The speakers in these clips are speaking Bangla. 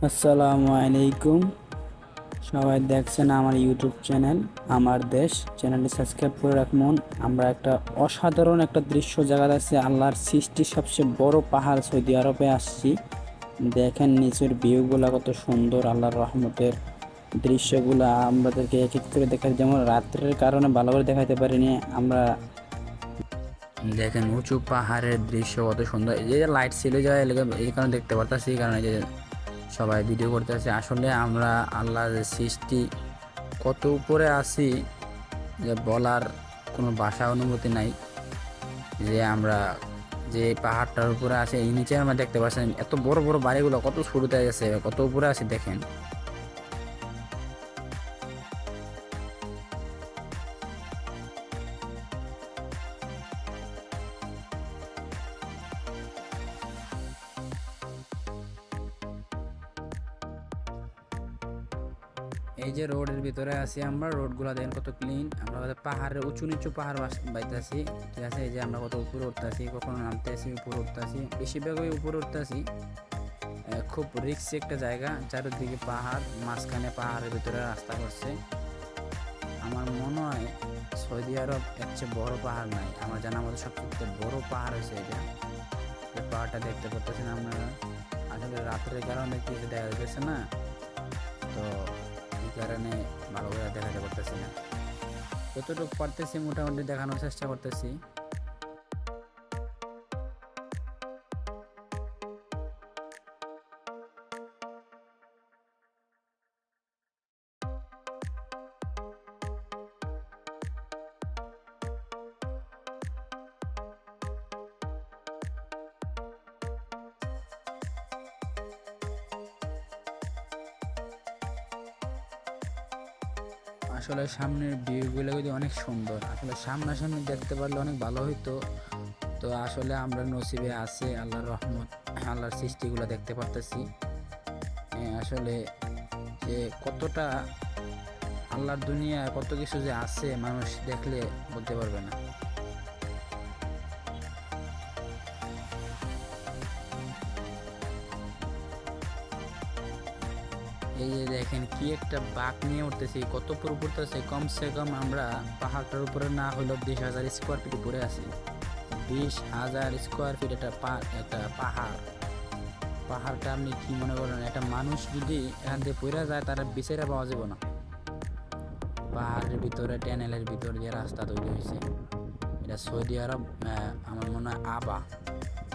আসসালামু আলাইকুম। সবাই দেখছেন আমার ইউটিউব চ্যানেল আমার দেশ। চ্যানেলটি সাবস্ক্রাইব করে রাখুন। আমরা একটা অসাধারণ একটা দৃশ্য জায়গা আছে, আল্লাহর সৃষ্টি সবচেয়ে বড় পাহাড় সৌদি আরবে আসছি। দেখেন নিচের ভিউগুলা কত সুন্দর, আল্লাহর রহমতের দৃশ্যগুলা আমাদেরকে এক এক করে দেখায়, যেমন রাত্রের কারণে ভালো করে দেখাতে পারিনি আমরা। দেখেন উঁচু পাহাড়ের দৃশ্য কত সুন্দর, এই যে লাইট ছিল যায় এই কারণে দেখতে পারতাছি, কারণ এই যে সবাই ভিডিও করতেছে। আসলে আমরা আল্লাহর সৃষ্টি কত উপরে আছি যে বলার কোনো ভাষা অনুমতি নাই। যে আমরা যে পাহাড়টার উপরে আছে, এই নিচে আমরা দেখতে পাচ্ছেন এত বড় বড় বাড়িগুলো কত শুরুতে গেছে, কত উপরে আছে দেখেন। এই যে রোডের ভিতরে আছি আমরা, রোডগুলো দেখেন কত ক্লিন। আমরা পাহাড়ের উঁচু নিচু পাহাড় বাইতেছি, ঠিক আছে। এই যে আমরা কত উপরে উঠতেছি, কখনো নামতেছি, উপরে উঠতেছি, বেশিরভাগই উপরে উঠতেছি। খুব রিস্কি একটা জায়গা, চারিদিকে পাহাড়, মাঝখানে পাহাড়ের ভিতরে রাস্তা করছে। আমার মনে হয় সৌদি আরব এর চেয়ে বড় পাহাড় নাই, আমার জানা মতো সবচেয়ে বড় পাহাড় হয়েছে এটা। এই পাহাড়টা দেখতে পাচ্ছেন আপনারা। আসলে রাত্রের কারণে কিছু দেখা যাচ্ছে না, তো এই কারণে ভালো করে দেখাতে পারতেছি না। যতটুকু পারতেছি মোটামুটি দেখানোর চেষ্টা করতেছি। আসলে সামনের ভিউগুলো কিন্তু অনেক সুন্দর, আসলে সামনাসামনি দেখতে পারলে অনেক ভালো হইতো। তো আসলে আমরা নসিবে আছে আল্লাহর রহমত, আল্লাহর সৃষ্টিগুলো দেখতে পারতেছি। আসলে যে কতটা আল্লাহর দুনিয়া, কত কিছু যে আছে মানুষ দেখলে বলতে পারবে না। এই যে দেখেন কি একটা বাঁক নিয়ে উঠতেছি, কত উপরে উঠতেছে। কমসে কম আমরা পাহাড়টার উপরে না হলেও 20,000 স্কোয়ার ফিট উপরে আছি। 20,000 স্কোয়ার ফিট একটা পাহাড়। পাহাড়টা আপনি কি মনে করেন, একটা মানুষ যদি এখান থেকে পড়ে যায় তারা বিচারে পাওয়া যাবে না। পাহাড়ের ভিতরে ট্যানেলের ভিতর দিয়ে রাস্তা তৈরি হয়েছে। এটা সৌদি আরব, আমার মনে হয় আবা,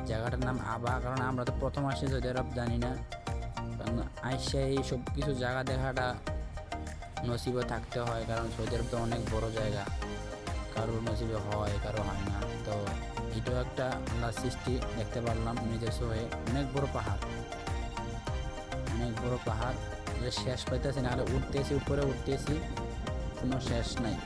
জায়গাটার নাম আবা। কারণ আমরা তো প্রথম আসি সৌদি আরব, জানি না। কারণ আইসা এই সব কিছু জায়গা দেখাটা নসিবে থাকতে হয়, কারণ সৌদি আরব তো অনেক বড় জায়গা, কারোর নসিবে হয় কারো হয় না। তো এটাও একটা আল্লাহর সৃষ্টি, দেখতে পারলাম নিজস্ব হয়ে। অনেক বড় পাহাড়, অনেক বড় পাহাড়, শেষ পাইতেছি না, আর উঠতেছি, উপরে উঠতেছি, কোনো শেষ নাই।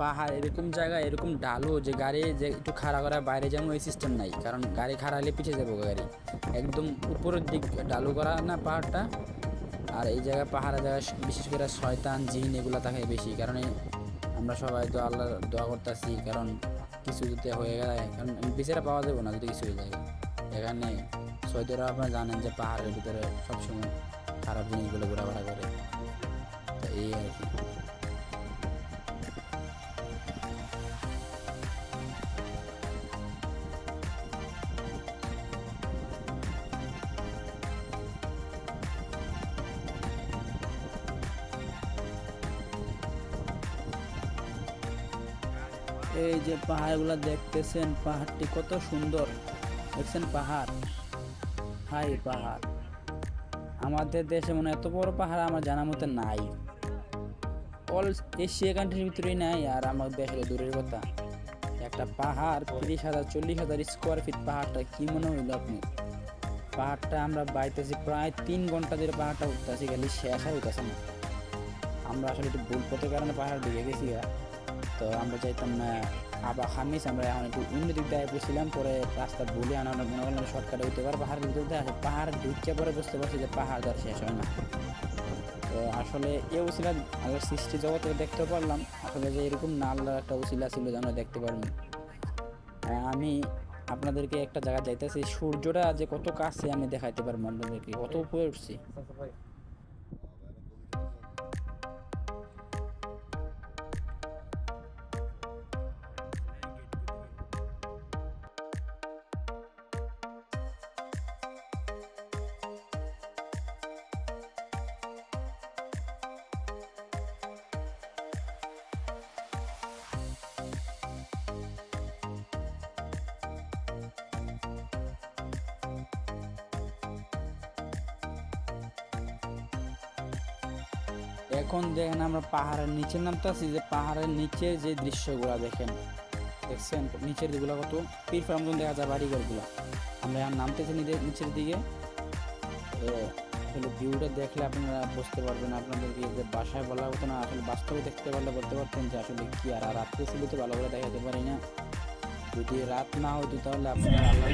পাহাড় এরকম জায়গা, এরকম ঢালু যে গাড়ি যে একটু খাড়া করার বাইরে যেমন ওই সিস্টেম নাই, কারণ গাড়ি খাড়া হলে পিছিয়ে যাবো গাড়ি। একদম উপরের দিক ঢালু করা না পাহাড়টা। আর এই জায়গায় পাহাড়ের জায়গায় বিশেষ করে শয়তান জিন এগুলো থাকে বেশি, কারণ আমরা সবাই তো আল্লাহর দোয়া করতেছি, কারণ কিছু যদি হয়ে গেলে, কারণ বিচারে পাওয়া যাবে না যদি কিছু হয়ে যায় এখানে। সৌদি আরব আপনারা জানেন যে পাহাড়ের ভিতরে সবসময় খারাপ জিনিসগুলো ঘোরাফেরা করে, তো এই আর কি। এই যে পাহাড়গুলো দেখতেছেন, পাহাড়টি কত সুন্দর দেখছেন। পাহাড়, হাই পাহাড়। আমাদের দেশে মনে হয় এত বড় পাহাড় আমার জানা মতে নাই, অল এশিয়া কান্ট্রির ভিতরেই নাই, আর আমার দেশের দূরের কথা। একটা পাহাড় 30,000 40,000 স্কোয়ার ফিট, পাহাড়টা কি মনে হইলো আপনি? পাহাড়টা আমরা বাইতেছি প্রায় 3 ঘন্টা ধরে, পাহাড়টা উঠতেছি গেলে শেষ আর হইতেছে না। আমরা আসলে একটু ভুল পথের কারণে পাহাড় ঢুকে গেছি, তো আমরা চাইতাম না আবার খামিস আমরা এখন একটু অন্য দিক দিয়ে পড়ছিলাম, পরে রাস্তা বলে আনা মনে করলাম শর্টকাটে হইতে পারে পাহাড়ের ভিতর দিয়ে আসে, পাহাড় ঢুকে পরে বুঝতে পারছি যে পাহাড় তার শেষ হয় না। তো আসলে এ উসিলা আল্লাহর সৃষ্টি জগতে দেখতে পারলাম আসলে যে এরকম না, আল্লাহর একটা উসিলা ছিল যে আমরা দেখতে পারলাম। আমি আপনাদেরকে একটা জায়গা যাইতেছি, সূর্যটা যে কত কাছে আমি দেখাইতে পারবো আপনাদেরকে, কত উপরে উঠছি। এখন দেখেন আমরা পাহাড়ের নিচে নামতেছি, যে পাহাড়ের নিচে যে দৃশ্যগুলা দেখেন, দেখছেন নিচের দিকগুলো কত পিরফার মতন দেখা যায় বাড়িঘরগুলো। আমরা এখন নামতেছি নিচের দিকে। আসলে ভিউটা দেখলে আপনারা বুঝতে পারবেন, আপনাদেরকে যে বাসায় বলা হতো না, আসলে বাস্তবে দেখতে পারলে বলতে পারতেন যে আসলে কি। আর রাত্রে ছিল তো ভালো করে দেখাতে পারি না, যদি রাত না হতো তাহলে আপনারা আল্লাহ